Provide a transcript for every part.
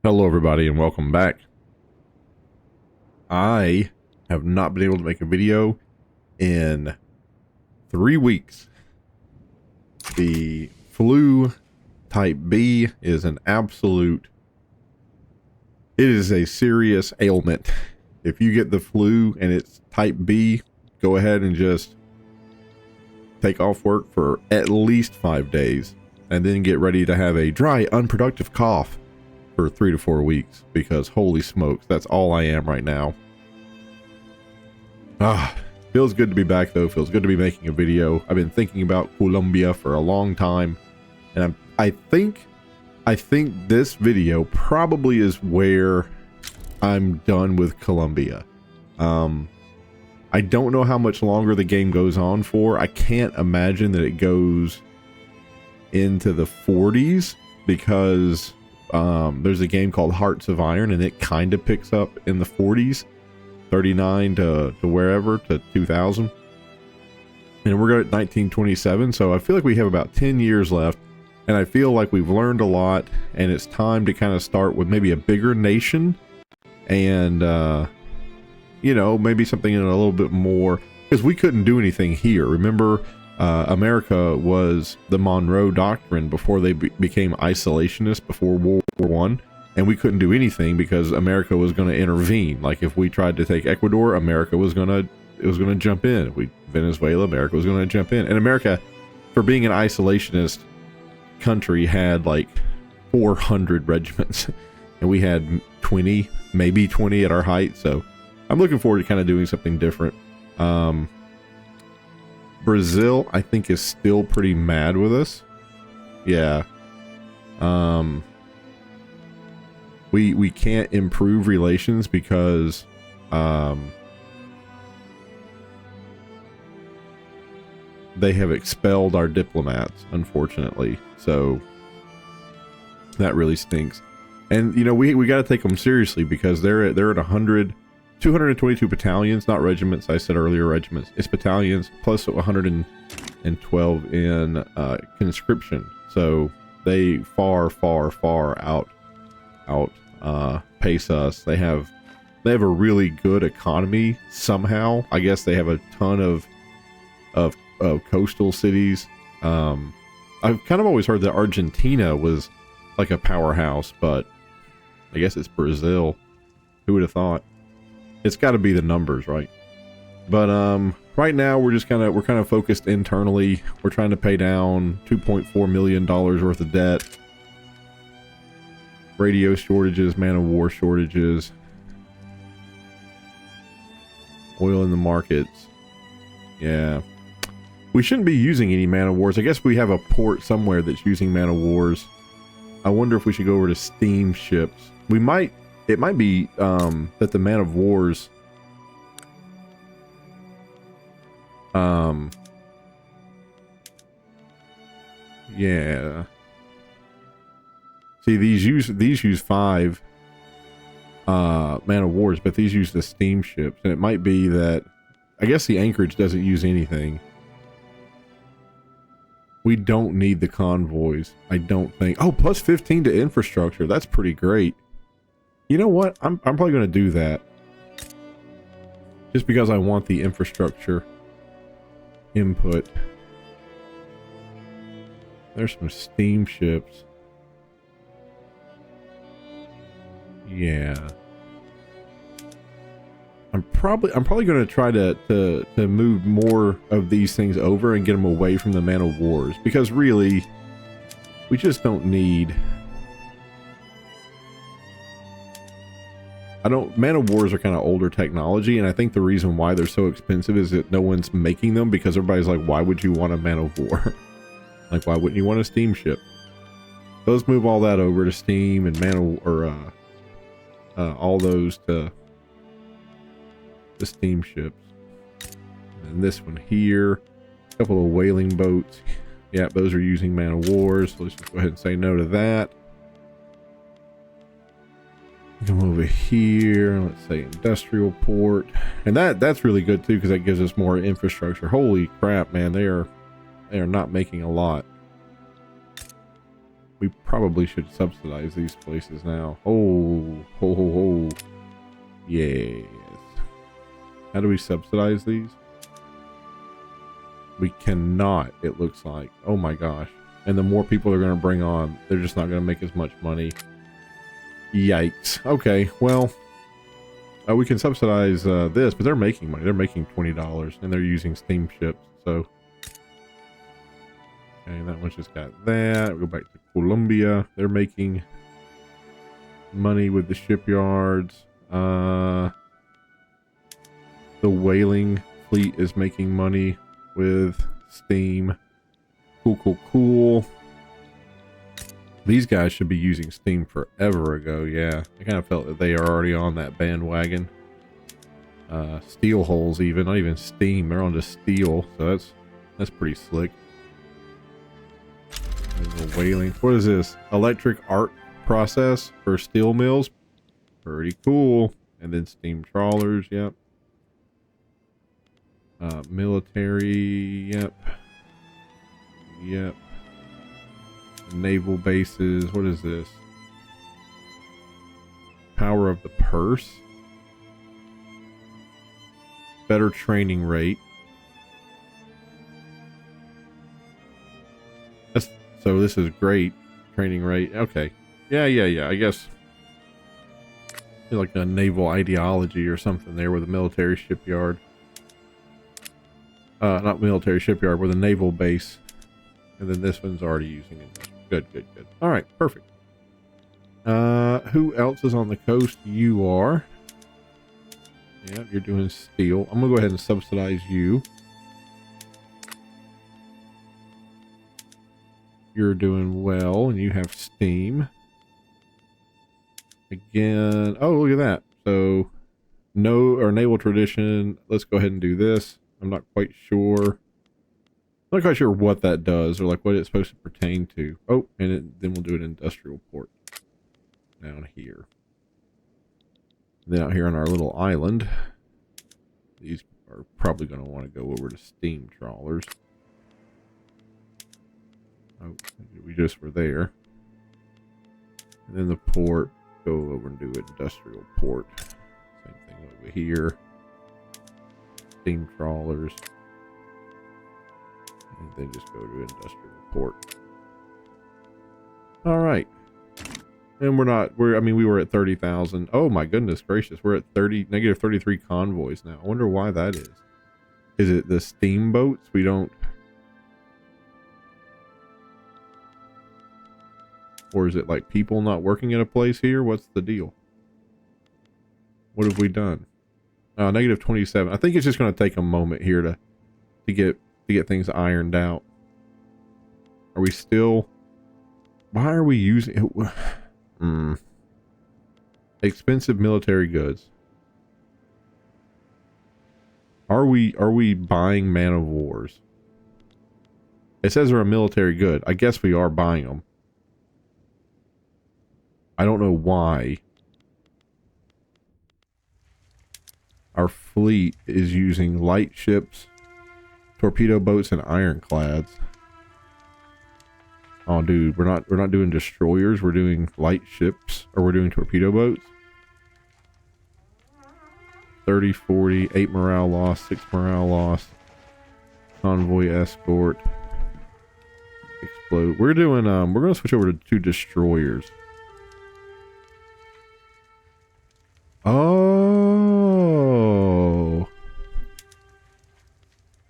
Hello everybody and welcome back. I have not been able to make a video in 3 weeks. The flu type B is it is a serious ailment. If you get the flu and it's type B, go ahead and just take off work for at least 5 days and then get ready to have a dry, unproductive cough for 3 to 4 weeks, because holy smokes, that's all I am right now. Feels good to be back though. Feels good to be making a video. I've been thinking about Colombia for a long time, and I think this video probably is where I'm done with Colombia. I don't know how much longer the game goes on for. I can't imagine that it goes into the 40s, because there's a game called Hearts of Iron and it kind of picks up in the 40s, 39 to wherever, to 2000, and we're at 1927. So I feel like we have about 10 years left, and I feel like we've learned a lot, and it's time to kind of start with maybe a bigger nation, and you know, maybe something in a little bit more, because we couldn't do anything here. Remember, America was the Monroe Doctrine before they became isolationist before World War One, and we couldn't do anything because America was going to intervene. Like if we tried to take Ecuador, America was going to jump in. If we Venezuela, America was going to jump in. And America, for being an isolationist country, had like 400 regiments, and we had 20, maybe 20 at our height. So I'm looking forward to kind of doing something different. Brazil, I think, is still pretty mad with us. Yeah. We can't improve relations because they have expelled our diplomats, unfortunately. So that really stinks. And you know, we got to take them seriously, because they're at 222 battalions, not regiments. I said earlier regiments. It's battalions plus 112 in conscription. So they far out pace us. They have a really good economy somehow. I guess they have a ton of coastal cities. I've kind of always heard that Argentina was like a powerhouse, but I guess it's Brazil. Who would have thought? It's got to be the numbers, right? But right now we're kind of focused internally. We're trying to pay down $2.4 million worth of debt. Radio shortages, man of war shortages, oil in the markets. Yeah, we shouldn't be using any man of wars. I guess we have a port somewhere that's using man of wars. I wonder if we should go over to steamships. We might. It might be that the man of wars yeah. See, these use 5 man of wars, but these use the steamships, and it might be that, I guess the anchorage doesn't use anything. We don't need the convoys, I don't think. Oh, plus 15 to infrastructure. That's pretty great. You know what? I'm probably going to do that. Just because I want the infrastructure input. There's some steamships. Yeah. I'm probably going to try to move more of these things over and get them away from the man of wars, because really we just don't need. Man of wars are kind of older technology, and I think the reason why they're so expensive is that no one's making them, because everybody's like, why would you want a man of war? Like, why wouldn't you want a steamship? So let's move all that over to steam and all those to the steamships. And this one here, a couple of whaling boats. Yeah, those are using man of wars. So let's just go ahead and say no to that. Come over here, let's say industrial port, and that's really good too, because that gives us more infrastructure. Holy crap, man, they are not making a lot. We probably should subsidize these places now. Oh, ho, ho, ho. Yes. How do we subsidize these? We cannot, it looks like. Oh my gosh. And the more people they're going to bring on, they're just not going to make as much money. Yikes. Okay, well, we can subsidize this, but they're making money. They're making $20, and they're using steamships, so. Okay, that one's just got that. We'll go back to Colombia. They're making money with the shipyards. The whaling fleet is making money with steam. Cool, cool, cool. These guys should be using steam forever ago. Yeah, I kind of felt that they are already on that bandwagon. Steel holes, even not even steam. They're on just steel, so that's pretty slick. There's a whaling. What is this? Electric arc process for steel mills. Pretty cool. And then steam trawlers. Yep. Military. Yep. Yep. Naval bases. What is this? Power of the purse. Better training rate. So this is great training rate. Okay. Yeah. I guess like a naval ideology or something there with a military shipyard. Not military shipyard, with a naval base. And then this one's already using it. Good. All right, perfect. Who else is on the coast? You are. Yeah, you're doing steel. I'm gonna go ahead and subsidize you. You're doing well, and you have steam. Again, oh, look at that. So, naval tradition. Let's go ahead and do this. I'm not quite sure. I'm not quite sure what that does, or like what it's supposed to pertain to. Oh, and then we'll do an industrial port down here. Then out here on our little island, these are probably going to want to go over to steam trawlers. Oh, we just were there. And then the port, go over and do industrial port. Same thing over here. Steam trawlers. And then just go to industrial port. All right. And we were at 30,000. Oh my goodness gracious. We're at negative 33 convoys now. I wonder why that is. Is it the steamboats? We don't. Or is it like people not working at a place here? What's the deal? What have we done? Negative 27. I think it's just going to take a moment here to get things ironed out. Are we still? Why are we using it? Expensive military goods. Are we buying man of wars? It says they're a military good. I guess we are buying them. I don't know why our fleet is using light ships, torpedo boats, and ironclads. Oh, dude, we're not doing destroyers. We're doing light ships, or we're doing torpedo boats. 30, 40, 8 morale loss, 6 morale loss. Convoy escort. Explode. We're doing. We're gonna switch over to 2 destroyers. Oh.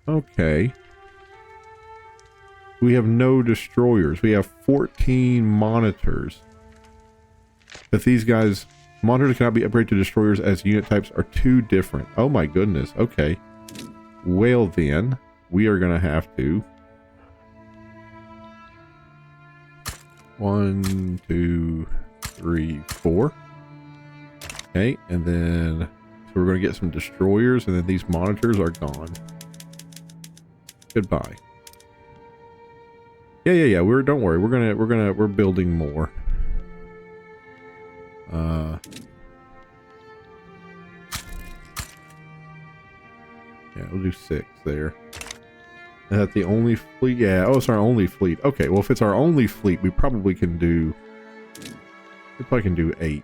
Okay. We have no destroyers. We have 14 monitors. But these guys, monitors cannot be upgraded to destroyers as unit types are too different. Oh my goodness. Okay. Well then, we are going to have to. 1, 2, 3, 4. Okay, and then so we're going to get some destroyers, and then these monitors are gone. Goodbye. Yeah. Don't worry. We're building more. Yeah, we'll do 6 there. Is that the only fleet? Yeah, oh, it's our only fleet. Okay, well, if it's our only fleet, we probably can do... We probably can do 8.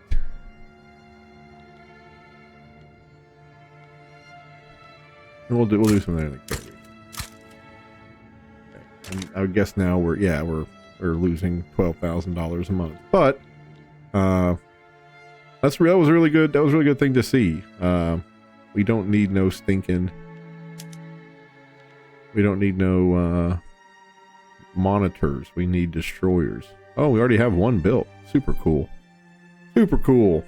And we'll do some there in the Caribbean. Okay. And I guess now we're losing $12,000 a month. But that was really good. That was a really good thing to see. We don't need no stinking... We don't need no monitors. We need destroyers. Oh, we already have one built. Super cool. Super cool.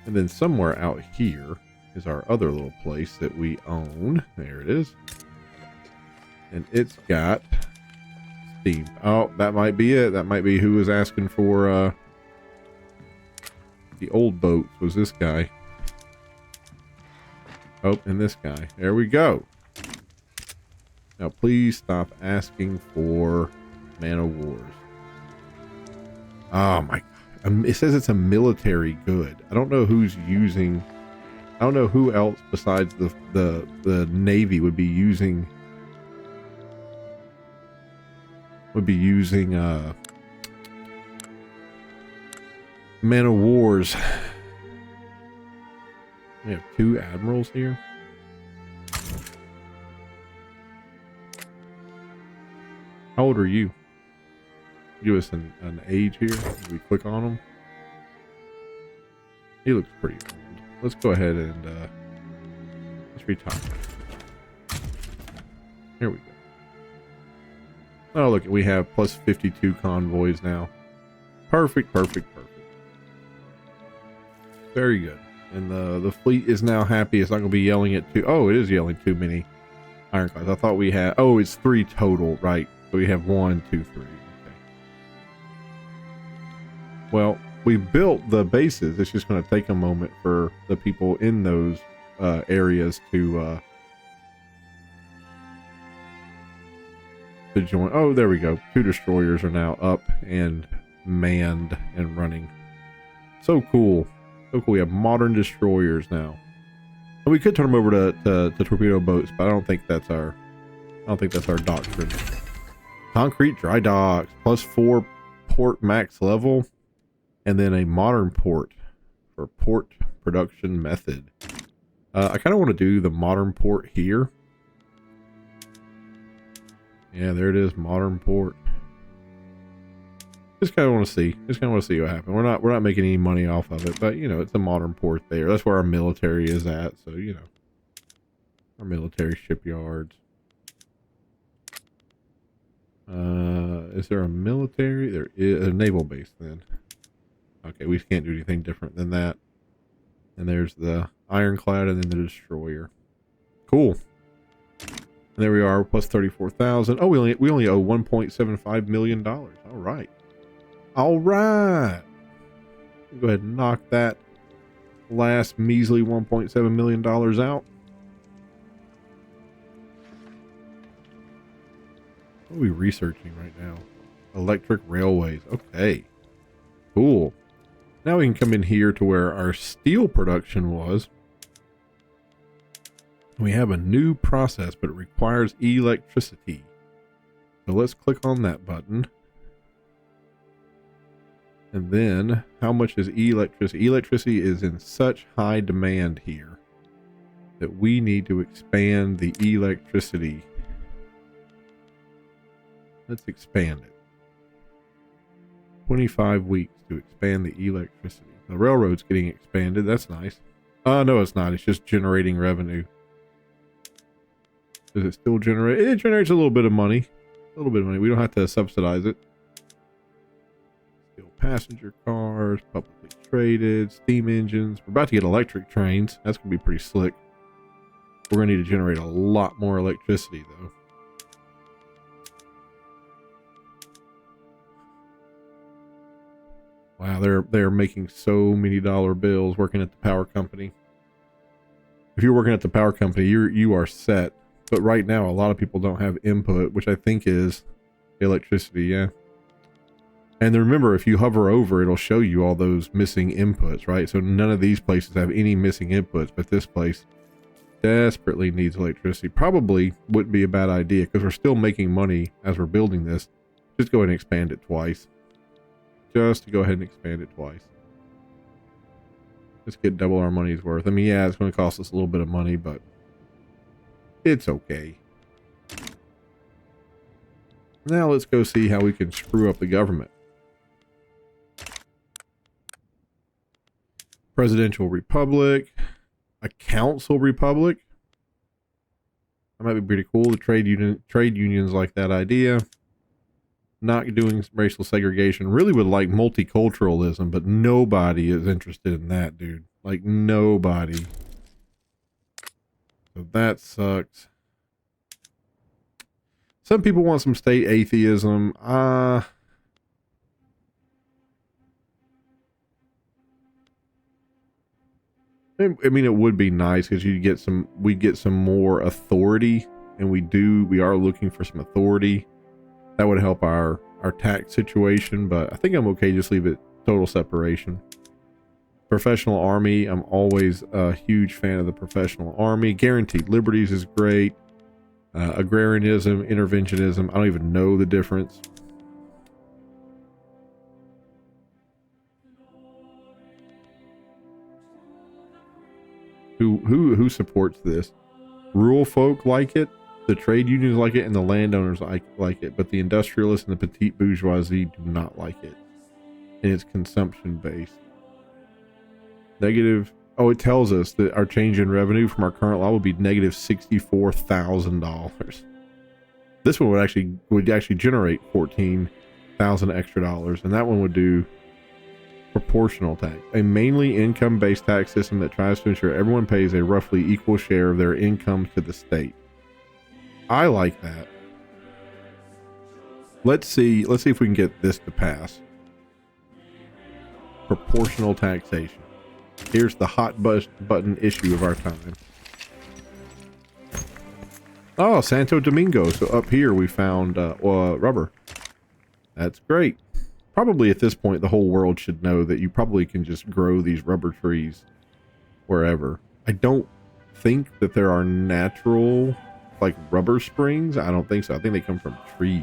And then somewhere out here is our other little place that we own. There it is. And it's got steam. Oh, that might be it. That might be who was asking for the old boats. Was this guy. Oh, and this guy. There we go. Now, please stop asking for Man of Wars. Oh my God. It says it's a military good. I don't know who's using... I don't know who else besides the Navy would be using... Man of Wars. We have 2 admirals here. How old are you? Give us an age here. We click on him. He looks pretty old. Let's go ahead and let's retire. Here we go. Oh, look, we have plus 52 convoys now. Perfect, perfect, perfect. Very good. And the fleet is now happy. It's not going to be yelling at too... Oh, it is yelling too many ironclads. I thought we had... Oh, it's 3 total, right? So we have 1, 2, 3. Okay. Well, we built the bases. It's just going to take a moment for the people in those areas to join. Oh, there we go. 2 destroyers are now up and manned and running. So cool. So cool. We have modern destroyers now. And we could turn them over to torpedo boats, but I don't think that's our doctrine. Concrete dry docks, plus 4 port max level, and then a modern port for port production method. I kind of want to do the modern port here. Yeah, there it is, modern port. Just kind of want to see. Just kind of want to see what happens. We're not making any money off of it, but you know, it's a modern port there. That's where our military is at. So you know, our military shipyards. Is there a military? There is a naval base then. Okay, we can't do anything different than that. And there's the ironclad and then the destroyer. Cool. And there we are, plus 34,000. Oh, we only owe $1.75 million. All right. All right. Go ahead and knock that last measly $1.7 million out. What are we researching right now? Electric railways. Okay. Cool. Now we can come in here to where our steel production was. We have a new process, but it requires electricity. So let's click on that button. And then, how much is electricity? Electricity is in such high demand here that we need to expand the electricity. Let's expand it. 25 weeks to expand the electricity. The railroad's getting expanded. That's nice. No, it's not. It's just generating revenue. Does it still generate? It generates a little bit of money. A little bit of money. We don't have to subsidize it. Still passenger cars, publicly traded, steam engines. We're about to get electric trains. That's going to be pretty slick. We're going to need to generate a lot more electricity, though. Wow, they're making so many dollar bills working at the power company. If you're working at the power company, you are set. But right now, a lot of people don't have input, which I think is electricity, yeah. And remember, if you hover over, it'll show you all those missing inputs, right? So none of these places have any missing inputs, but this place desperately needs electricity. Probably wouldn't be a bad idea because we're still making money as we're building this. Just go ahead and expand it twice. Just to go ahead and expand it twice. Let's get double our money's worth. I mean, yeah, it's going to cost us a little bit of money, but it's okay. Now let's go see how we can screw up the government. Presidential republic. A council republic. That might be pretty cool. The trade unions like that idea. Not doing racial segregation. Really would like multiculturalism, but nobody is interested in that, dude. Like, nobody. So that sucks. Some people want some state atheism. I mean, it would be nice because we'd get some more authority, and we are looking for some authority. That would help our tax situation, but I think I'm okay. Just leave it total separation. Professional army. I'm always a huge fan of the professional army. Guaranteed liberties is great. Agrarianism, interventionism. I don't even know the difference. Who supports this? Rural folk like it. The trade unions like it, and the landowners like it, but the industrialists and the petite bourgeoisie do not like it. And it's consumption based. Negative. Oh, it tells us that our change in revenue from our current law would be negative $64,000. This one would actually generate $14,000 extra dollars, and that one would do proportional tax, a mainly income-based tax system that tries to ensure everyone pays a roughly equal share of their income to the state. I like that. Let's see if we can get this to pass. Proportional taxation. Here's the hot button issue of our time. Oh, Santo Domingo. So up here we found rubber. That's great. Probably at this point the whole world should know that you probably can just grow these rubber trees wherever. I don't think that there are natural like rubber springs. I don't think so. I think they come from trees.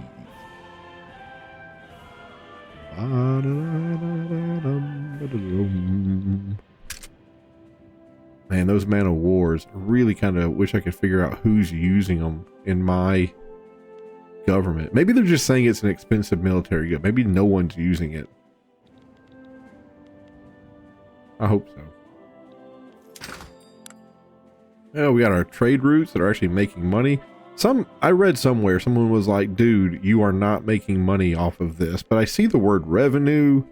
Man, those Man of Wars, really kind of wish I could figure out who's using them in my government. Maybe they're just saying it's an expensive military good. Maybe no one's using it. I hope so. Oh, we got our trade routes that are actually making money. I read somewhere, someone was like, dude, you are not making money off of this. But I see the word revenue.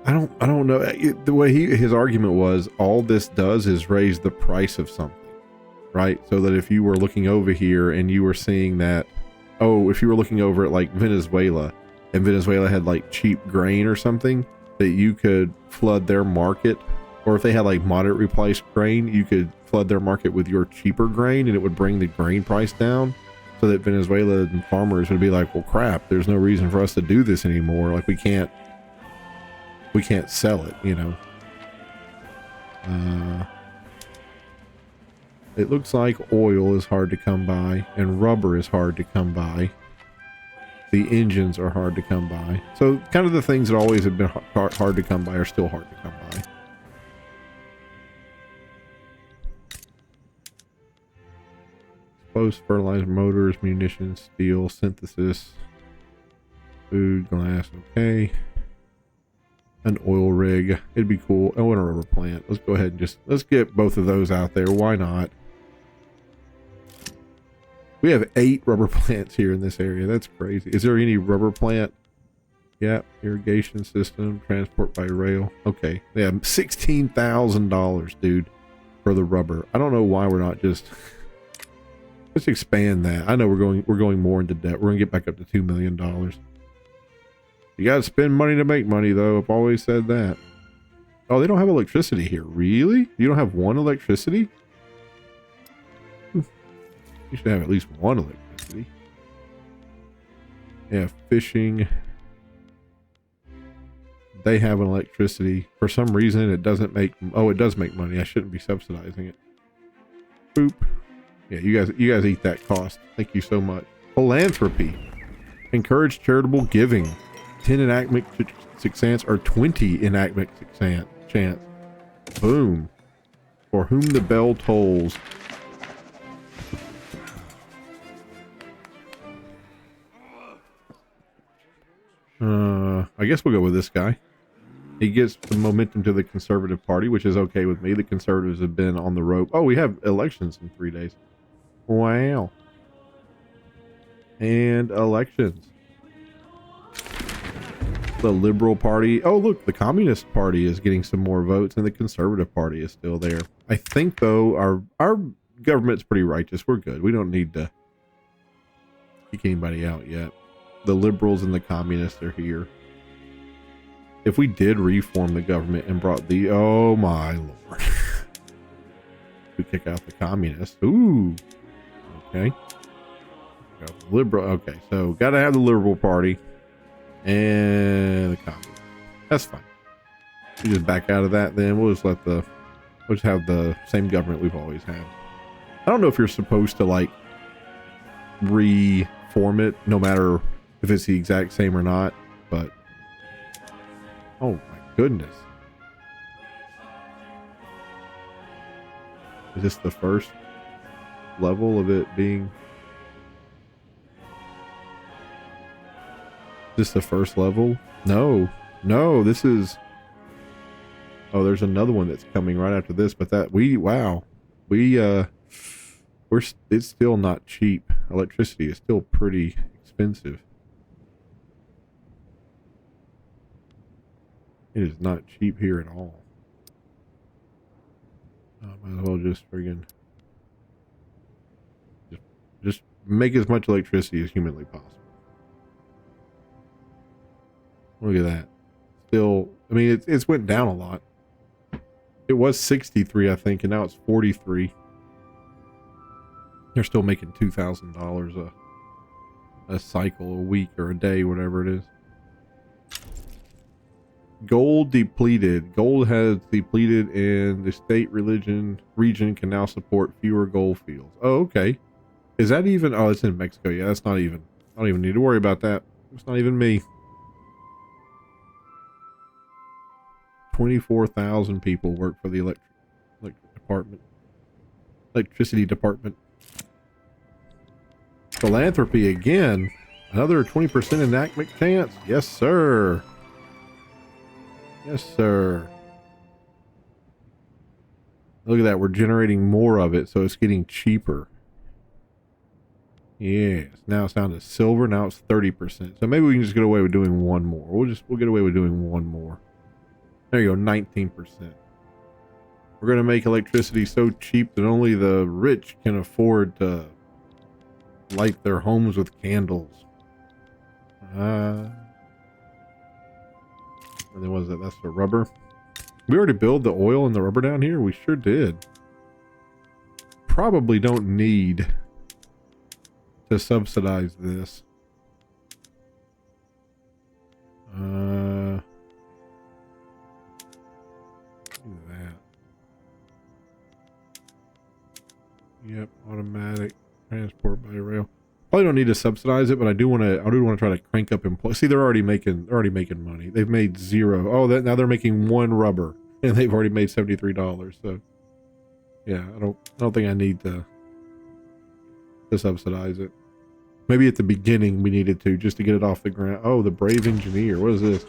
I don't know. The way his argument was, all this does is raise the price of something, right? So that if you were looking over here and you were seeing that, if you were looking over at like Venezuela, and Venezuela had like cheap grain or something, that you could flood their market. Or if they had like moderately priced grain, you could flood their market with your cheaper grain, and it would bring the grain price down, so that Venezuela and farmers would be like, well, crap, there's no reason for us to do this anymore. Like we can't sell it, you know. It looks like oil is hard to come by, and rubber is hard to come by. The engines are hard to come by. So kind of the things that always have been hard to come by are still hard to come by. Exposed fertilizer, motors, munitions, steel, synthesis, food, glass, okay. An oil rig, it'd be cool. Oh, and a rubber plant. Let's go ahead and let's get both of those out there. Why not? We have 8 rubber plants here in this area. That's crazy. Is there any rubber plant? Yeah, irrigation system, transport by rail. Okay, they have $16,000, dude, for the rubber. I don't know why we're not just let's expand that. I know we're going more into debt. We're gonna get back up to $2 million. You gotta spend money to make money, though. I've always said that. Oh, they don't have electricity here. Really? You don't have one electricity? You should have at least one electricity. Yeah, fishing. They have an electricity. For some reason, it doesn't make... Oh, it does make money. I shouldn't be subsidizing it. Boop. Yeah, you guys eat that cost. Thank you so much. Philanthropy. Encourage charitable giving. 10 enactment chance or 20 enactment chance. Boom. For whom the bell tolls. I guess we'll go with this guy. He gets the momentum to the Conservative Party, which is okay with me. The Conservatives have been on the rope. Oh, we have elections in 3 days. Wow. And elections. The Liberal Party. Oh, look, the Communist Party is getting some more votes, and the Conservative Party is still there. I think, though, our government's pretty righteous. We're good. We don't need to kick anybody out yet. The Liberals and the Communists are here. If we did reform the government and brought the... Oh, my Lord. We kick out the Communists. Ooh. Okay. Got the Liberal. Okay, so got to have the Liberal Party. And the Communists. That's fine. We just back out of that then. We'll just have the same government we've always had. I don't know if you're supposed to, like, reform it, no matter if it's the exact same or not, but... Oh my goodness. Is this the first level of it being... Is this the first level? No. No, this is... Oh, there's another one that's coming right after this, but that... Wow. It's still not cheap. Electricity is still pretty expensive. It is not cheap here at all. Might as well just friggin' just make as much electricity as humanly possible. Look at that. Still, I mean, it's went down a lot. It was 63, I think, and now it's 43. They're still making $2,000 a cycle, a week, or a day, whatever it is. Gold depleted. Gold has depleted, and the state region can now support fewer gold fields. Oh, okay. Is that even? Oh, it's in Mexico. Yeah, that's not even. I don't even need to worry about that. It's not even me. 24,000 people work for the electricity department. Philanthropy again. Another 20% enactment chance. Yes, sir. Yes, sir. Look at that. We're generating more of it, so it's getting cheaper. Yes. Now it's down to silver. Now it's 30%. So maybe we can just get away with doing one more. We'll get away with doing one more. There you go. 19%. We're going to make electricity so cheap that only the rich can afford to light their homes with candles. And then what is that? That's the rubber. We already built the oil and the rubber down here. We sure did. Probably don't need to subsidize this. Look at that. Yep, automatic transport by rail. Probably don't need to subsidize it, but I do want to try to crank up employees. See, they're already making money. They've made zero. Oh, now they're making one rubber, and they've already made $73. So, yeah, I don't think I need to subsidize it. Maybe at the beginning we needed to, just to get it off the ground. Oh, the brave engineer. What is this?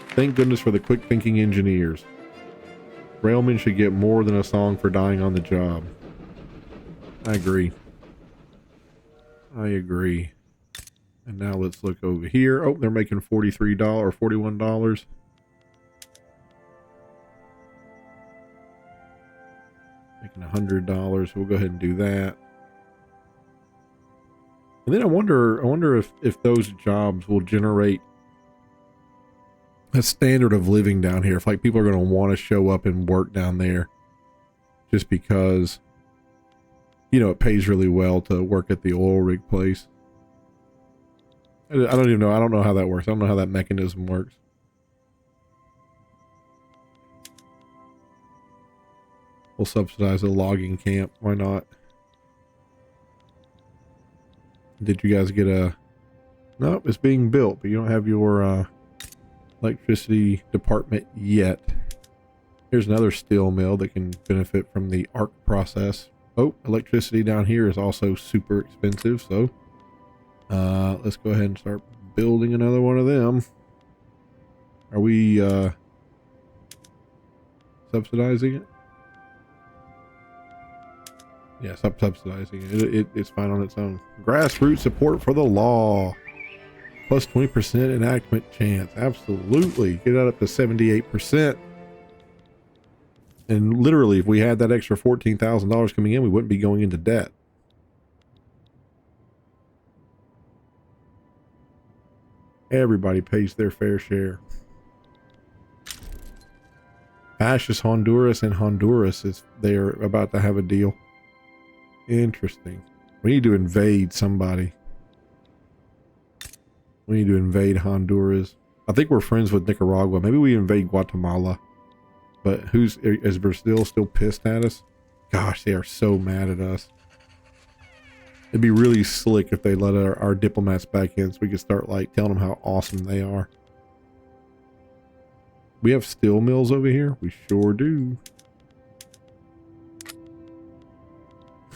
Thank goodness for the quick thinking engineers. Railmen should get more than a song for dying on the job. I agree. I agree. And now let's look over here. Oh, they're making $43 or $41. Making $100. We'll go ahead and do that. And then I wonder if those jobs will generate a standard of living down here. If like people are going to want to show up and work down there just because, you know, it pays really well to work at the oil rig place. I don't even know. I don't know how that works. I don't know how that mechanism works. We'll subsidize a logging camp. Why not? Did you guys get a... Nope, it's being built, but you don't have your electricity department yet. Here's another steel mill that can benefit from the arc process. Oh, electricity down here is also super expensive, so let's go ahead and start building another one of them. Are we subsidizing it? Yeah, stop subsidizing it. It's fine on its own. Grassroots support for the law. Plus 20% enactment chance. Absolutely. Get that up to 78%. And literally, if we had that extra $14,000 coming in, we wouldn't be going into debt. Everybody pays their fair share. Fascist Honduras and Honduras they're about to have a deal. Interesting. We need to invade somebody. We need to invade Honduras. I think we're friends with Nicaragua. Maybe we invade Guatemala. But is Brazil still pissed at us? Gosh, they are so mad at us. It'd be really slick if they let our diplomats back in so we could start like telling them how awesome they are. We have steel mills over here. We sure do.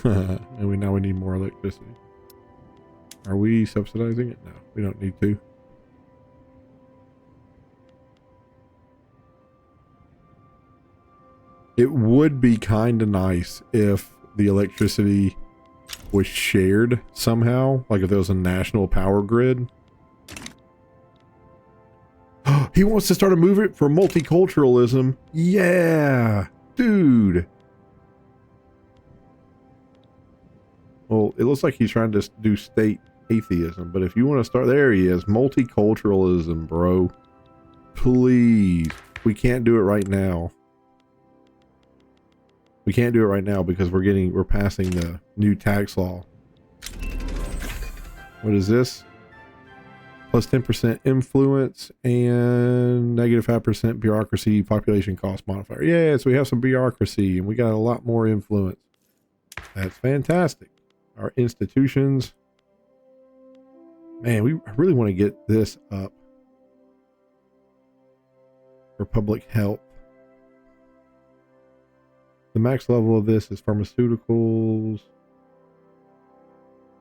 And now we need more electricity. Are we subsidizing it? No, we don't need to. It would be kind of nice if the electricity was shared somehow, like if there was a national power grid. He wants to start a movement for multiculturalism. Yeah, dude. Well, it looks like he's trying to do state atheism, but if you want to start, there he is. Multiculturalism, bro. Please. We can't do it right now. We can't do it right now because we're passing the new tax law. What is this? Plus 10% influence and negative 5% bureaucracy population cost modifier. Yeah, so we have some bureaucracy and we got a lot more influence. That's fantastic. Our institutions. Man, I really want to get this up for public health. The max level of this is pharmaceuticals,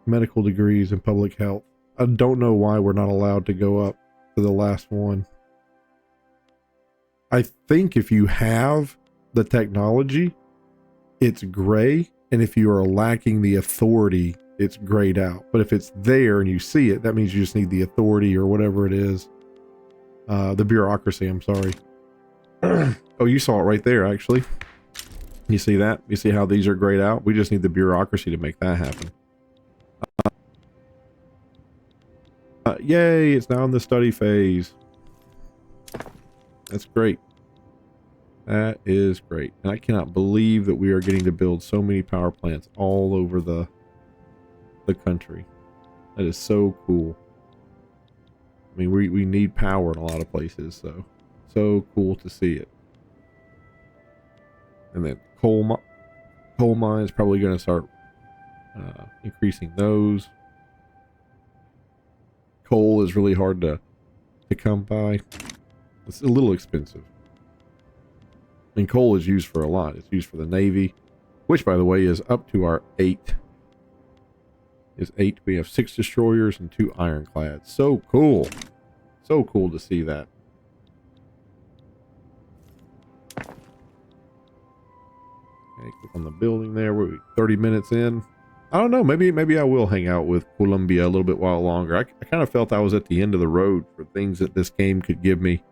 medical degrees, and public health. I don't know why we're not allowed to go up to the last one. I think if you have the technology, it's gray. And if you are lacking the authority, it's grayed out. But if it's there and you see it, that means you just need the authority or whatever it is. The bureaucracy, I'm sorry. Oh, you saw it right there, actually. You see that? You see how these are grayed out? We just need the bureaucracy to make that happen. Yay, it's now in the study phase. That's great. That is great. And I cannot believe that we are getting to build so many power plants all over the country. That is so cool. I mean, we need power in a lot of places, so cool to see it. And then coal mines, probably going to start increasing those. Coal is really hard to come by. It's a little expensive. And coal is used for a lot. It's used for the Navy, which, by the way, is up to our 8. Is 8. We have 6 destroyers and 2 ironclads. So cool. So cool to see that. Okay, click on the building there. We're 30 minutes in. I don't know. Maybe I will hang out with Colombia a little bit while longer. I kind of felt I was at the end of the road for things that this game could give me,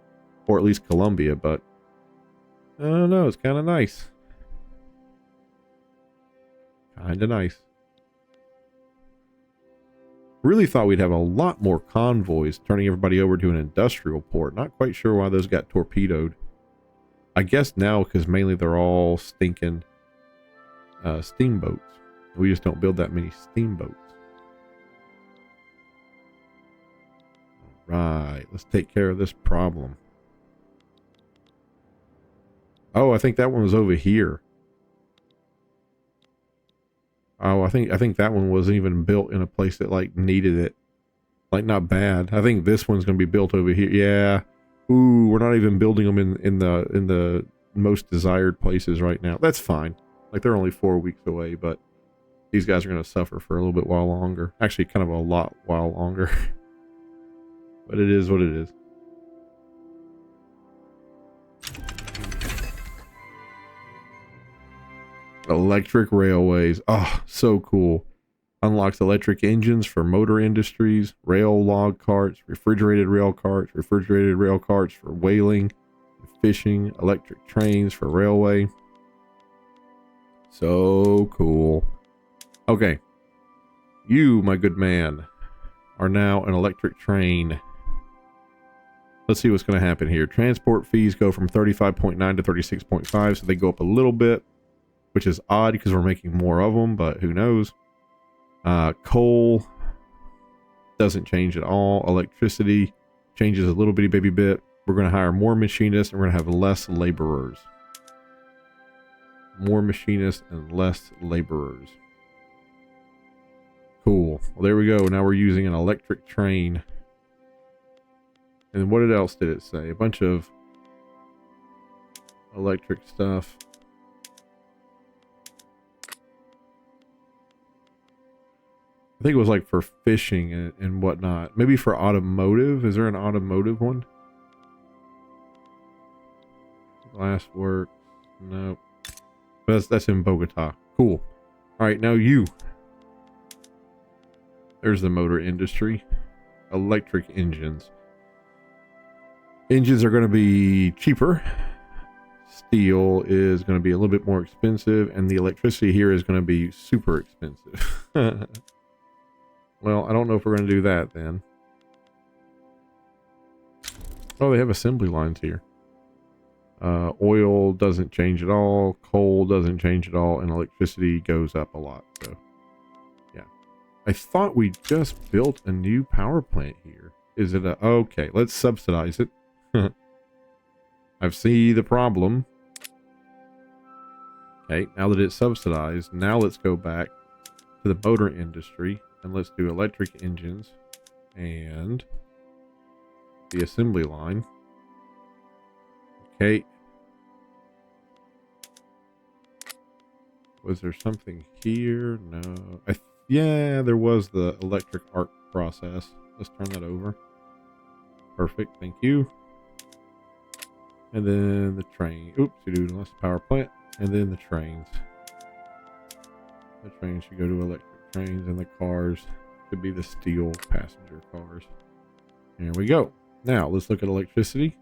or at least Colombia, but I don't know. It's kind of nice. Kind of nice. Really thought we'd have a lot more convoys turning everybody over to an industrial port. Not quite sure why those got torpedoed. I guess now because mainly they're all stinking steamboats. We just don't build that many steamboats. All right, let's take care of this problem. Oh, I think that one was over here. Oh, I think that one wasn't even built in a place that like needed it. Like not bad. I think this one's gonna be built over here. Yeah. Ooh, we're not even building them in the most desired places right now. That's fine. Like they're only 4 weeks away, but these guys are gonna suffer for a little bit while longer. Actually, kind of a lot while longer. But it is what it is. Electric railways. Oh, so cool. Unlocks electric engines for motor industries, rail log carts, refrigerated rail carts for whaling, fishing, electric trains for railway. So cool. Okay. You, my good man, are now an electric train. Let's see what's going to happen here. Transport fees go from 35.9 to 36.5, so they go up a little bit, which is odd because we're making more of them, but who knows. Coal doesn't change at all. Electricity changes a little bitty baby bit. We're going to hire more machinists and we're going to have less laborers. More machinists and less laborers. Cool. Well, there we go. Now we're using an electric train. And what else did it say? A bunch of electric stuff. I think it was like for fishing and whatnot. Maybe for automotive. Is there an automotive one? Glass works. Nope. That's in Bogota. Cool. Alright, now you. There's the motor industry. Electric engines. Engines are going to be cheaper. Steel is going to be a little bit more expensive. And the electricity here is going to be super expensive. Well, I don't know if we're going to do that then. Oh, they have assembly lines here. Oil doesn't change at all. Coal doesn't change at all. And electricity goes up a lot. So, yeah. I thought we just built a new power plant here. Is it a... Okay, let's subsidize it. I see the problem. Okay, now that it's subsidized, now let's go back to the motor industry. And let's do electric engines and the assembly line. Okay. Was there something here? No. Yeah, there was the electric arc process. Let's turn that over. Perfect. Thank you. And then the train. Oops, that's the power plant. And then the trains. The trains should go to electric trains, and the cars could be the steel passenger cars. There we go. Now let's look at electricity.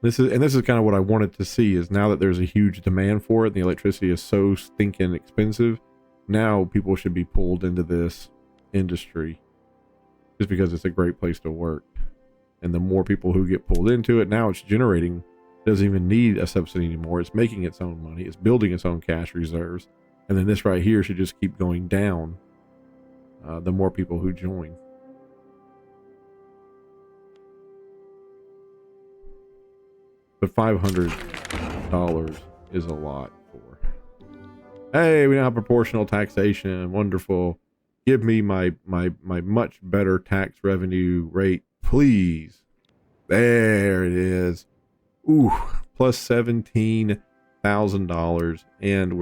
This is kind of what I wanted to see, is now that there's a huge demand for it and the electricity is so stinking expensive, now people should be pulled into this industry just because it's a great place to work. And the more people who get pulled into it, now it's generating, doesn't even need a subsidy anymore. It's making its own money. It's building its own cash reserves. And then this right here should just keep going down the more people who join. But $500 is a lot for. Hey, we now have proportional taxation. Wonderful. Give me my much better tax revenue rate, please. There it is. Ooh, plus $17,000, and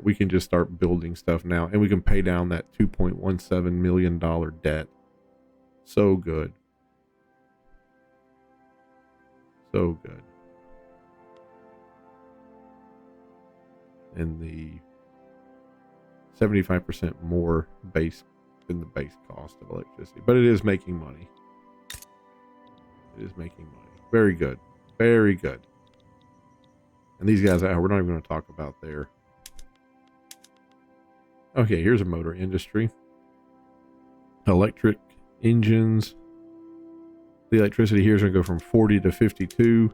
we can just start building stuff now, and we can pay down that $2.17 million debt. So good. So good. And the 75% more base than the base cost of electricity, but it is making money. It is making money. Very good. Very good. And these guys, we're not even going to talk about there. Okay, here's a motor industry. Electric engines. The electricity here is going to go from 40 to 52.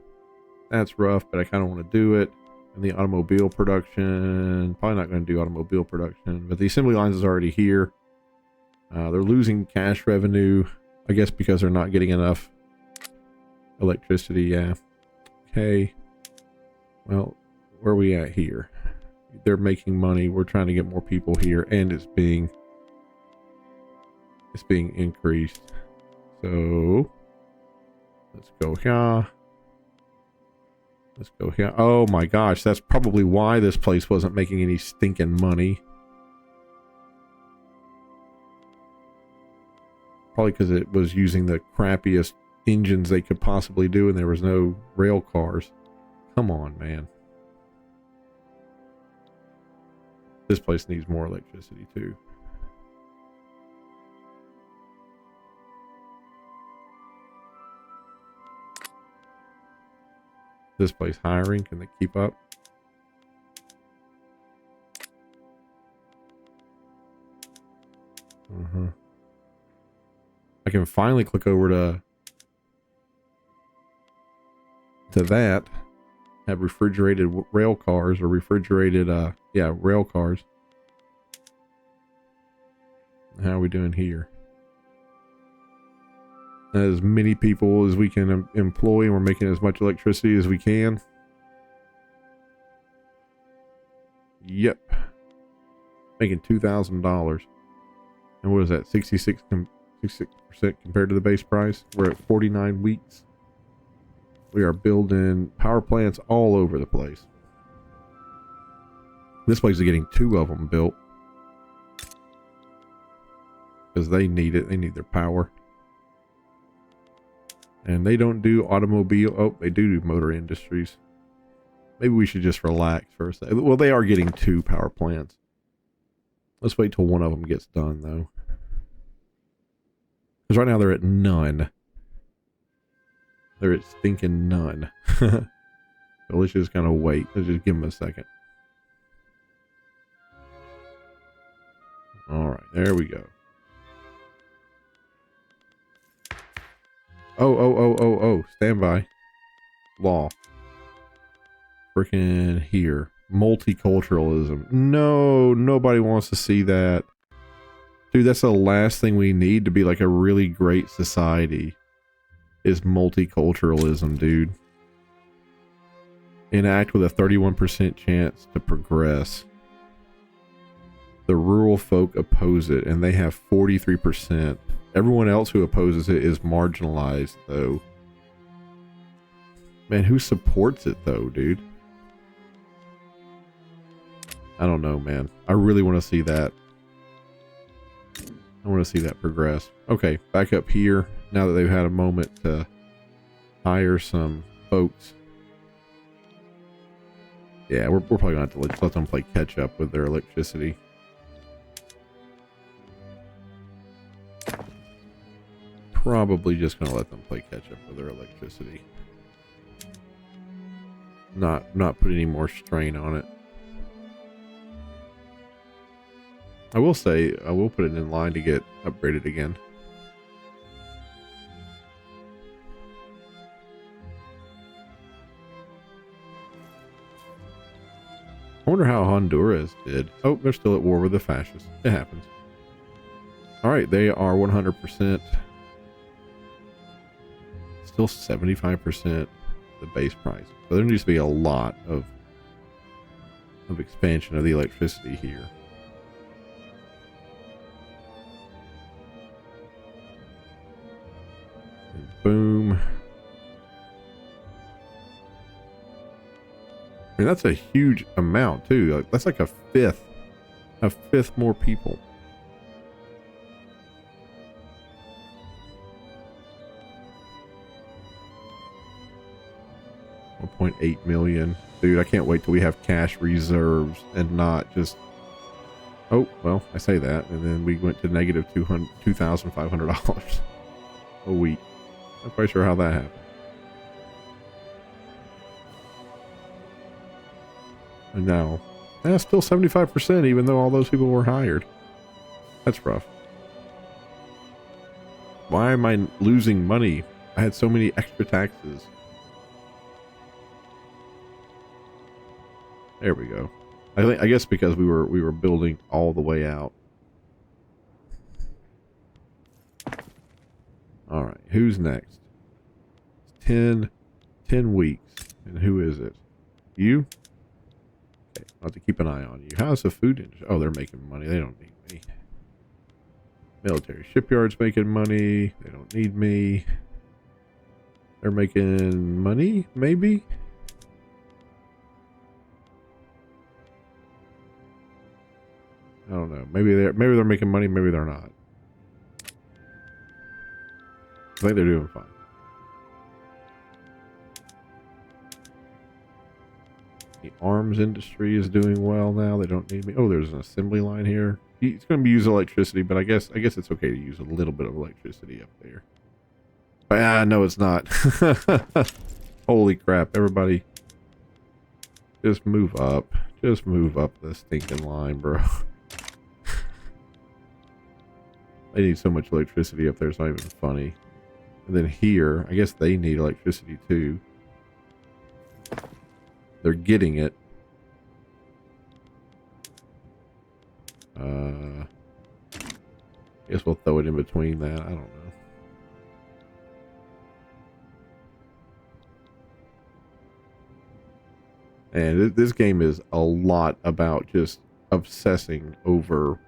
That's rough, but I kind of want to do it. And the automobile production, probably not going to do automobile production, but the assembly lines is already here. They're losing cash revenue, I guess because they're not getting enough electricity. Yeah. Okay. Well, where are we at here? They're making money. We're trying to get more people here, and it's being increased. So let's go here. Let's go here. Oh my gosh, that's probably why this place wasn't making any stinking money. Probably because it was using the crappiest engines they could possibly do, and there was no rail cars. Come on, man. This place needs more electricity too. This place hiring, can they keep up? I can finally click over to that. Have refrigerated rail cars, or refrigerated rail cars. How are we doing here? As many people as we can employ, and we're making as much electricity as we can. Yep. Making $2,000. And what is that? 66% compared to the base price. We're at 49 weeks. We are building power plants all over the place. This place is getting 2 of them built. Because they need it. They need their power. And they don't do automobile. Oh, they do motor industries. Maybe we should just relax for a second. Well, they are getting 2 power plants. Let's wait till one of them gets done, though. Because right now they're at none. They're at stinking none. So let's just kind of wait. Let's just give them a second. Alright, there we go. Oh. Stand by. Law. Freaking here. Multiculturalism. No, nobody wants to see that. Dude, that's the last thing we need to be like a really great society. Is multiculturalism, dude. Enact with a 31% chance to progress. The rural folk oppose it, and they have 43%. Everyone else who opposes it is marginalized, though. Man, who supports it, though, dude? I don't know, man. I really want to see that. I want to see that progress. Okay, back up here. Now that they've had a moment to hire some folks. Yeah, we're probably going to have to let them play catch up with their electricity. Probably just going to let them play catch up with their electricity. Not put any more strain on it. I will say, I will put it in line to get upgraded again. I wonder how Honduras did. Oh, they're still at war with the fascists. It happens. Alright, they are 100%. Still 75% the base price. So there needs to be a lot of expansion of the electricity here. And boom. I mean, that's a huge amount too. That's like a fifth more people. $1.8 million. Dude, I can't wait till we have cash reserves and not just... Oh, well, I say that, and then we went to negative $2,500 a week. Not quite sure how that happened. And now, still 75%, even though all those people were hired. That's rough. Why am I losing money? I had so many extra taxes. There we go. I guess because we were building all the way out. All right, who's next? 10 weeks, and who is it? You? Okay, I'll have to keep an eye on you. How's the food industry? Oh, they're making money. They don't need me. Military shipyards making money. They don't need me. They're making money, maybe? I don't know. Maybe they're making money, maybe they're not. I think they're doing fine. The arms industry is doing well now. They don't need me. Oh, there's an assembly line here. It's going to be using electricity, but I guess it's okay to use a little bit of electricity up there. But no, it's not. Holy crap! Everybody, just move up. Just move up the stinking line, bro. They need so much electricity up there. It's not even funny. And then here, I guess they need electricity too. They're getting it. I guess we'll throw it in between that. I don't know. And this game is a lot about just obsessing over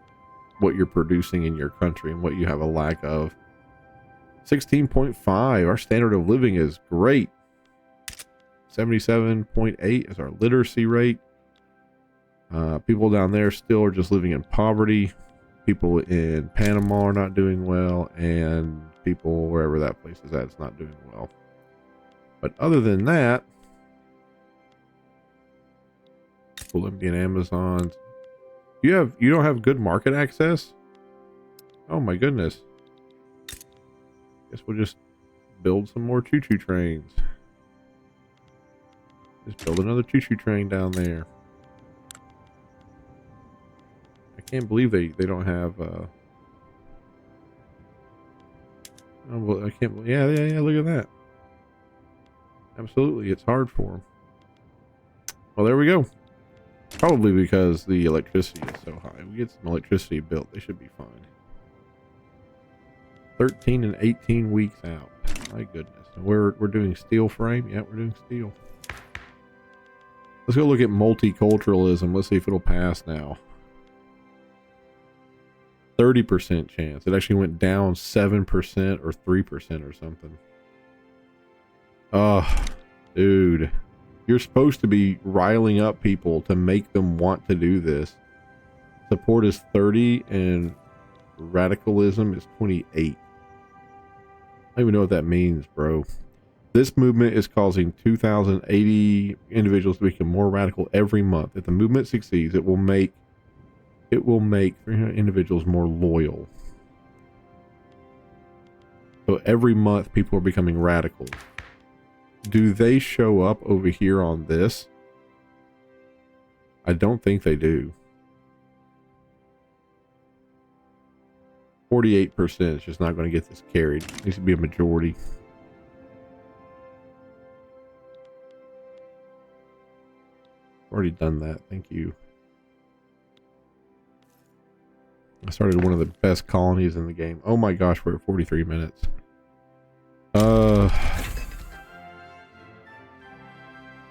what you're producing in your country and what you have a lack of. 16.5. Our standard of living is great. 77.8 is our literacy rate. People down there still are just living in poverty. People in Panama are not doing well, and people wherever that place is at is not doing well. But other than that, Colombian Amazons. You don't have good market access? Oh my goodness. Guess we'll just build some more choo-choo trains. Just build another choo-choo train down there. I can't believe they don't have oh, well, I can't believe, yeah, look at that. Absolutely, it's hard for them. Well, there we go. Probably because the electricity is so high. We get some electricity built, they should be fine. 13 and 18 weeks out. My goodness. And we're doing steel frame. Yeah, we're doing steel. Let's go look at multiculturalism. Let's see if it'll pass now. 30% chance. It actually went down 7% or 3% or something. Oh, dude. You're supposed to be riling up people to make them want to do this. Support is 30 and radicalism is 28. I don't even know what that means, bro. This movement is causing 2,080 individuals to become more radical every month. If the movement succeeds, it will make 300 individuals more loyal. So every month people are becoming radical. Do they show up over here on this? I don't think they do. 48% is just not going to get this carried. It needs to be a majority. Already done that. Thank you. I started one of the best colonies in the game. Oh my gosh, we're at 43 minutes.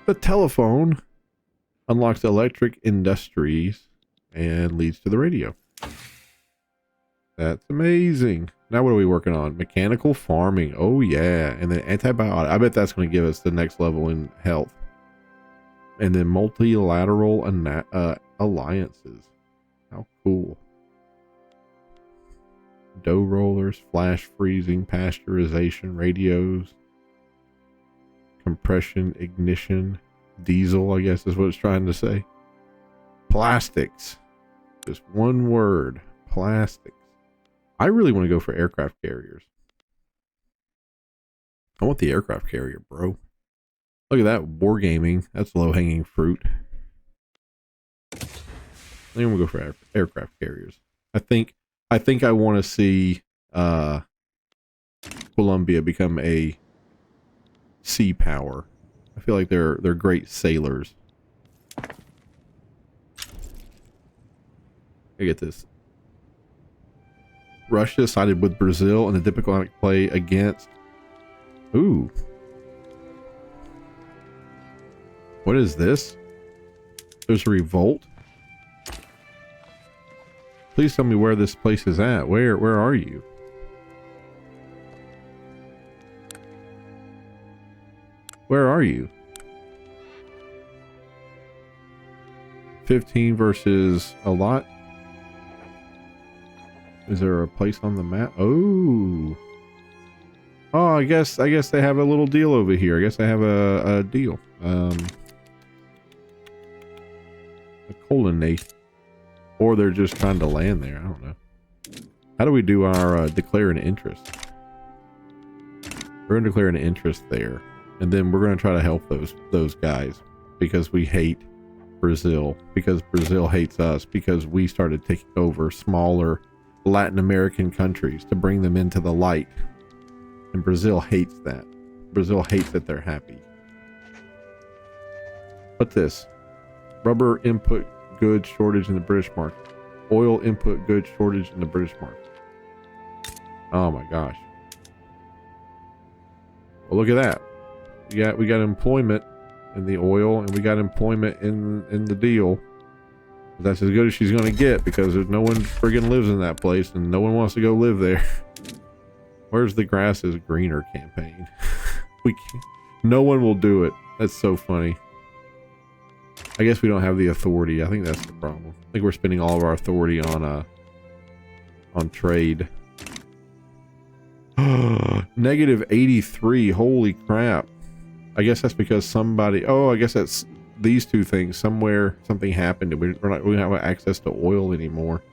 The telephone unlocks electric industries and leads to the radio. That's amazing. Now what are we working on? Mechanical farming. Oh yeah. And then antibiotic. I bet that's going to give us the next level in health. And then multilateral alliances. How cool. Dough rollers, flash freezing, pasteurization, radios, compression, ignition, diesel, I guess is what it's trying to say. Plastics. Just one word. Plastics. I really want to go for aircraft carriers. I want the aircraft carrier, bro. Look at that. Wargaming. That's low-hanging fruit. I think I'm going to go for aircraft carriers. I think I want to see Colombia become a sea power. I feel like they're great sailors. I get this. Russia sided with Brazil in the diplomatic play against. Ooh. What is this? There's a revolt. Please tell me where this place is at. Where are you? Where are you? 15 versus a lot. Is there a place on the map? Oh. Oh, I guess they have a little deal over here. I guess they have a deal. A colony. Or they're just trying to land there. I don't know. How do we do our declare an interest? We're going to declare an interest there. And then we're going to try to help those guys. Because we hate Brazil. Because Brazil hates us. Because we started taking over smaller Latin American countries to bring them into the light. And Brazil hates that. Brazil hates that they're happy. What's this? Rubber input goods shortage in the British market. Oil input goods shortage in the British market. Oh my gosh. Well, look at that. We got employment in the oil, and we got employment in the deal. That's as good as she's gonna get, because there's no one friggin' lives in that place, and no one wants to go live there. Where's the grass is greener campaign? We can't. No one will do it. That's so funny. I guess we don't have the authority. I think that's the problem. I think we're spending all of our authority on trade. Negative 83. Holy crap. I guess that's because somebody... Oh, I guess that's these two things. Somewhere something happened and we don't have access to oil anymore.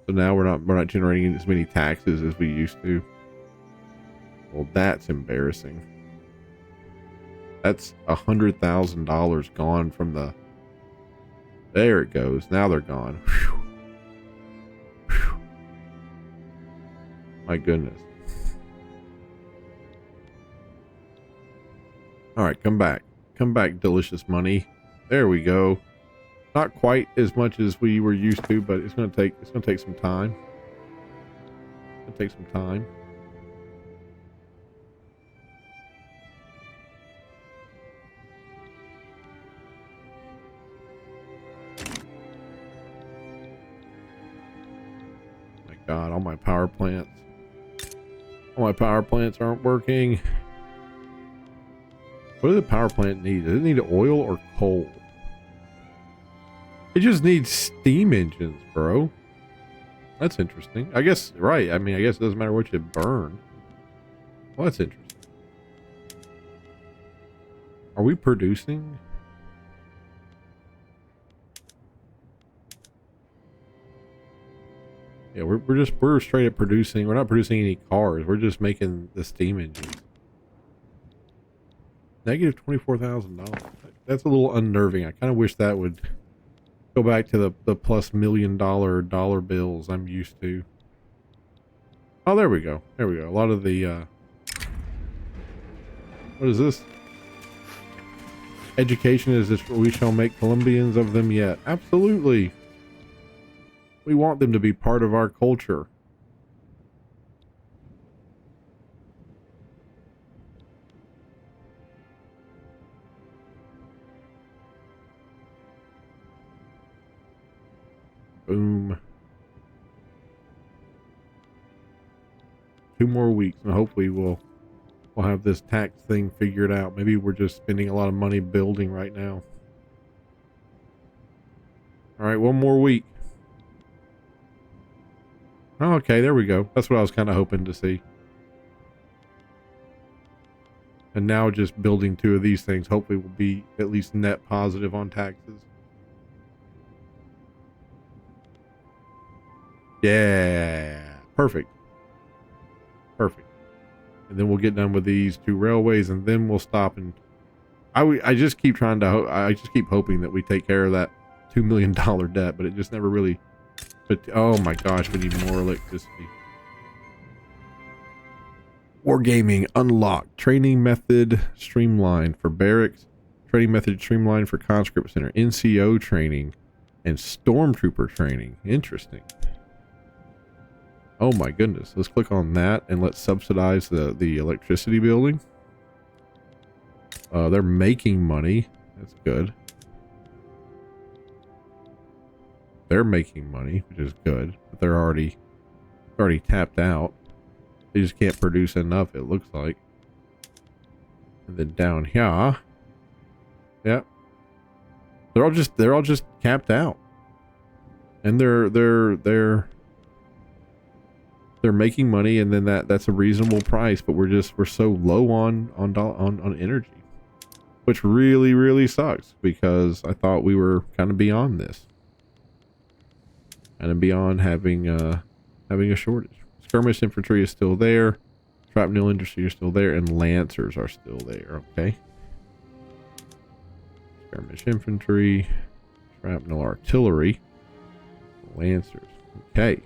So now we're not generating as many taxes as we used to. Well, that's embarrassing. That's $100,000 gone from the... There it goes. Now they're gone. Whew. Whew. My goodness. All right, come back. Come back, delicious money. There we go. Not quite as much as we were used to, but it's gonna take some time. It's gonna take some time. My God, all my power plants aren't working. What does the power plant need? Does it need oil or coal? It just needs steam engines, bro. That's interesting. I guess, right. I mean, I guess it doesn't matter what you burn. Well, that's interesting. Are we producing? Yeah, we're straight up producing. We're not producing any cars. We're just making the steam engines. Negative $24,000. That's a little unnerving. I kind of wish that would go back to the plus $1 million dollar bills I'm used to. Oh, there we go. There we go. A lot of the what is this? Education is this. We shall make Colombians of them yet. Absolutely. We want them to be part of our culture. Boom. 2 more weeks and hopefully we'll have this tax thing figured out. Maybe we're just spending a lot of money building right now. All right, 1 more week. Oh, okay, there we go. That's what I was kind of hoping to see. And now just building 2 of these things hopefully will be at least net positive on taxes. Yeah, perfect. Perfect. And then we'll get done with these 2 railways, and then we'll stop. And I just keep trying to. I just keep hoping that we take care of that $2 million debt, but it just never really. But oh my gosh, we need more electricity. Wargaming unlocked. Training method streamlined for barracks. Training method streamlined for conscript center. NCO training and stormtrooper training. Interesting. Oh my goodness. Let's click on that and let's subsidize the electricity building. They're making money. That's good. they're making money, which is good, but they're already tapped out. They just can't produce enough, it looks like. And then down here, yep, they're all just capped out, and they're making money, and then that's a reasonable price. But we're so low on energy, which really sucks, because I thought we were kind of beyond this, and beyond having a shortage. Skirmish infantry is still there. Shrapnel industry is still there, and lancers are still there. Okay. Skirmish infantry, shrapnel artillery, lancers. Okay.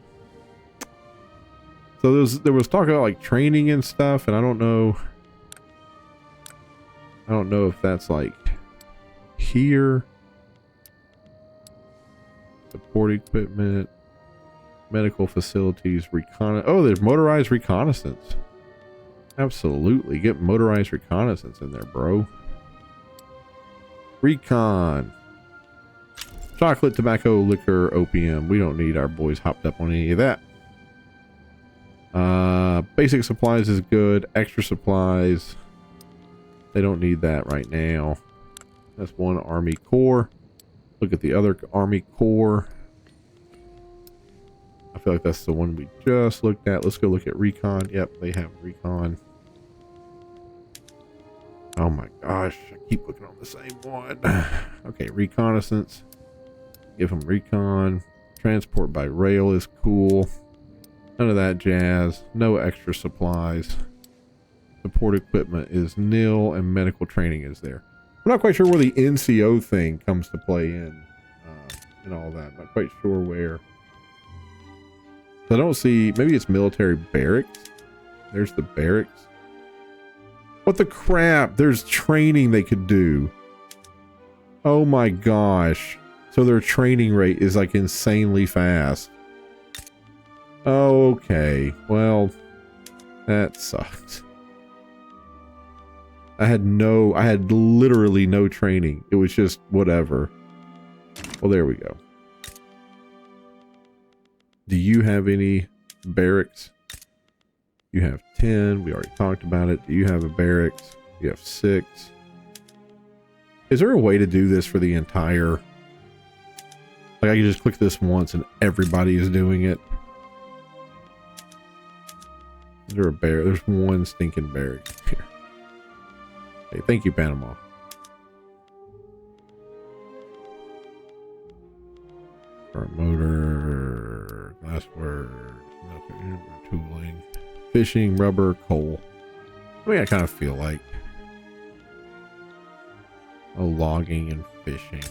So there was talk about like training and stuff, and I don't know if that's like here. Support equipment, medical facilities, oh, there's motorized reconnaissance. Absolutely. Get motorized reconnaissance in there, bro. Recon. Chocolate, tobacco, liquor, opium. We don't need our boys hopped up on any of that. Basic supplies is good. Extra supplies, they don't need that right now. That's one Army Corps. Look at the other Army Corps. I feel like that's the one we just looked at. Let's go look at recon. Yep, they have recon. Oh my gosh, I keep looking on the same one. Okay, reconnaissance. Give them recon. Transport by rail is cool. None of that jazz. No extra supplies. Support equipment is nil, and medical training is there. I'm not quite sure where the NCO thing comes to play in, and all that. Not quite sure where. I don't see. Maybe it's military barracks. There's the barracks. What the crap? There's training they could do. Oh my gosh. So their training rate is like insanely fast. Okay. Well, that sucked. I had literally no training. It was just whatever. Well, there we go. Do you have any barracks? You have 10. We already talked about it. Do you have a barracks? You have 6. Is there a way to do this for the entire... Like I can just click this once and everybody is doing it? Is there a barrack? There's one stinking barrack here. Hey, thank you, Panama. Front motor, glasswork, tooling, fishing, rubber, coal. I mean, I kind of feel like logging and fishing.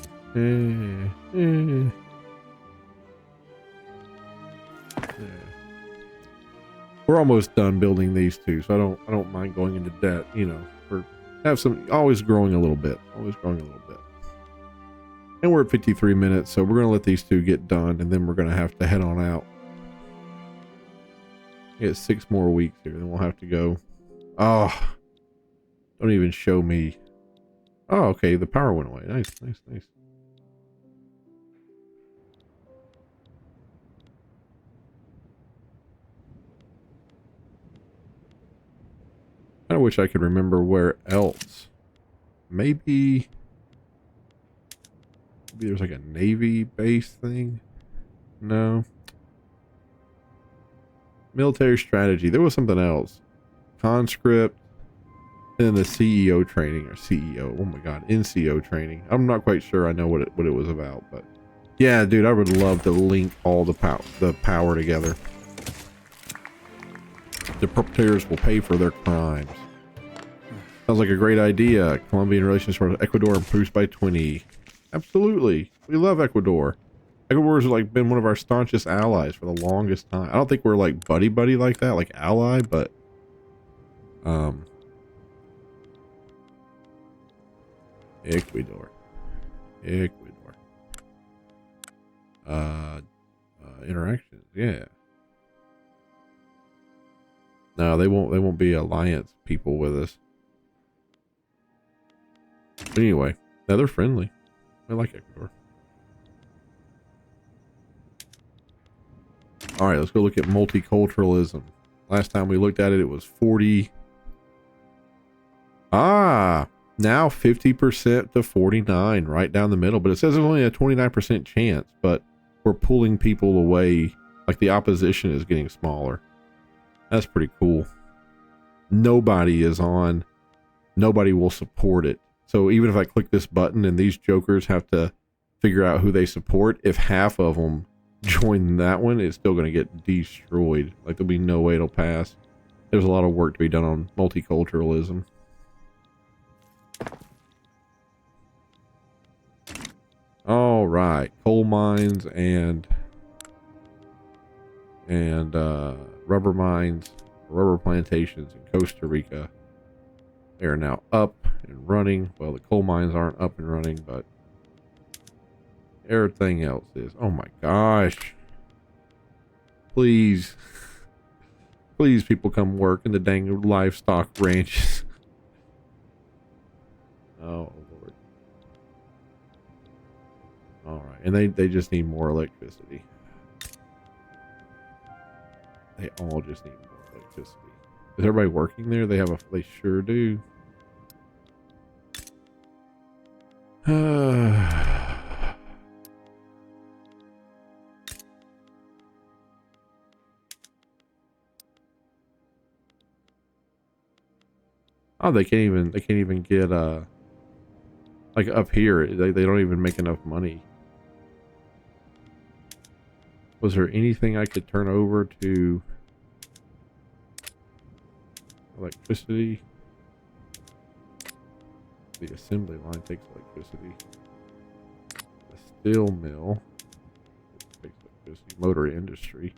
We're almost done building these two, so I don't mind going into debt. You know, always growing a little bit, And we're at 53 minutes, so we're gonna let these two get done, and then we're gonna have to head on out. Get 6 more weeks here, then we'll have to go. Oh, don't even show me. Oh, okay, the power went away. Nice. I wish I could remember where else. Maybe there's like a Navy base thing. No. Military strategy. There was something else. Conscript. And the CEO training, or CEO. Oh my god, NCO training. I'm not quite sure I know what it was about, but yeah, dude, I would love to link all the power together. The perpetrators will pay for their crimes. Sounds like a great idea. Colombian relations with Ecuador improves by 20. Absolutely. We love Ecuador. Ecuador's like been one of our staunchest allies for the longest time. I don't think we're like buddy like that, like ally, but Ecuador. Interactions, yeah. No, they won't be alliance people with us. But anyway, no, they're friendly. I like Ecuador. All right, let's go look at multiculturalism. Last time we looked at it, it was 40. Ah, now 50% to 49, right down the middle. But it says there's only a 29% chance, but we're pulling people away. Like the opposition is getting smaller. That's pretty cool. Nobody is on. Nobody will support it. So even if I click this button and these jokers have to figure out who they support, if half of them join that one, it's still going to get destroyed. Like there'll be no way it'll pass. There's a lot of work to be done on multiculturalism. All right, coal mines and rubber mines, rubber plantations in Costa Rica. They are now up and running. Well, the coal mines aren't up and running, but everything else is. Oh my gosh. Please. Please, people come work in the dang livestock ranches. Oh, Lord. Alright, and they just need more electricity. They all just need more electricity. Is everybody working there? They sure do. Oh, they can't even get like up here, they don't even make enough money. Was there anything I could turn over to electricity? The assembly line takes electricity. The steel mill takes electricity. Motor industry,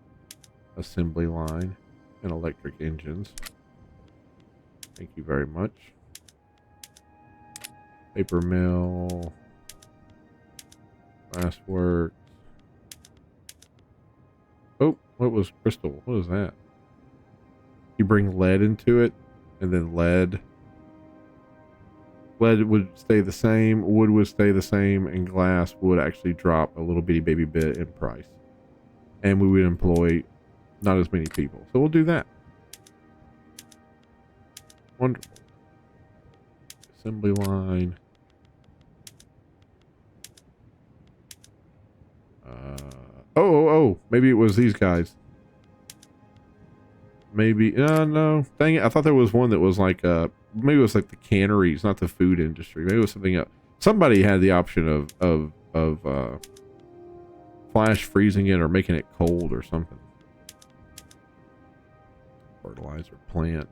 assembly line, and electric engines. Thank you very much. Paper mill, glass works. Oh, what was crystal? What is that? You bring lead into it, and then lead would stay the same, wood would stay the same, and glass would actually drop a little bitty baby bit in price. And we would employ not as many people. So we'll do that. Wonderful. Assembly line. Oh, maybe it was these guys. Maybe, no, dang it. I thought there was one that was like, maybe it was like the canneries, not the food industry. Maybe it was something else. Somebody had the option of flash freezing it or making it cold or something. Fertilizer plant.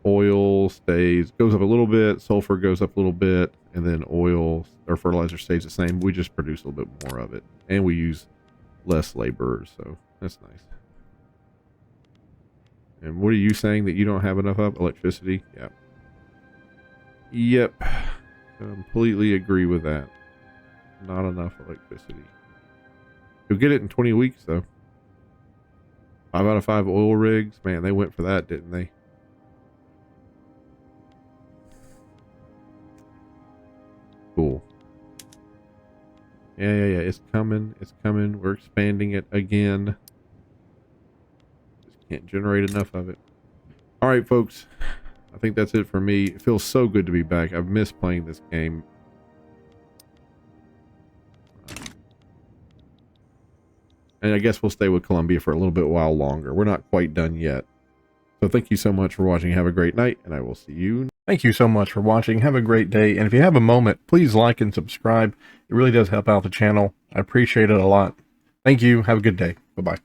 Oil goes up a little bit, sulfur goes up a little bit, and then oil or fertilizer stays the same. We just produce a little bit more of it, and we use less laborers, so that's nice. And what are you saying that you don't have enough of? Electricity? Yep. Completely agree with that. Not enough electricity. You'll get it in 20 weeks, though. 5 out of 5 oil rigs. Man, they went for that, didn't they? Cool. Yeah. It's coming. It's coming. We're expanding it again. Just can't generate enough of it. All right, folks. I think that's it for me. It feels so good to be back. I've missed playing this game. And I guess we'll stay with Colombia for a little bit while longer. We're not quite done yet. So thank you so much for watching. Have a great night, and I will see you. Thank you so much for watching. Have a great day. And if you have a moment, please like and subscribe. It really does help out the channel. I appreciate it a lot. Thank you. Have a good day. Bye-bye.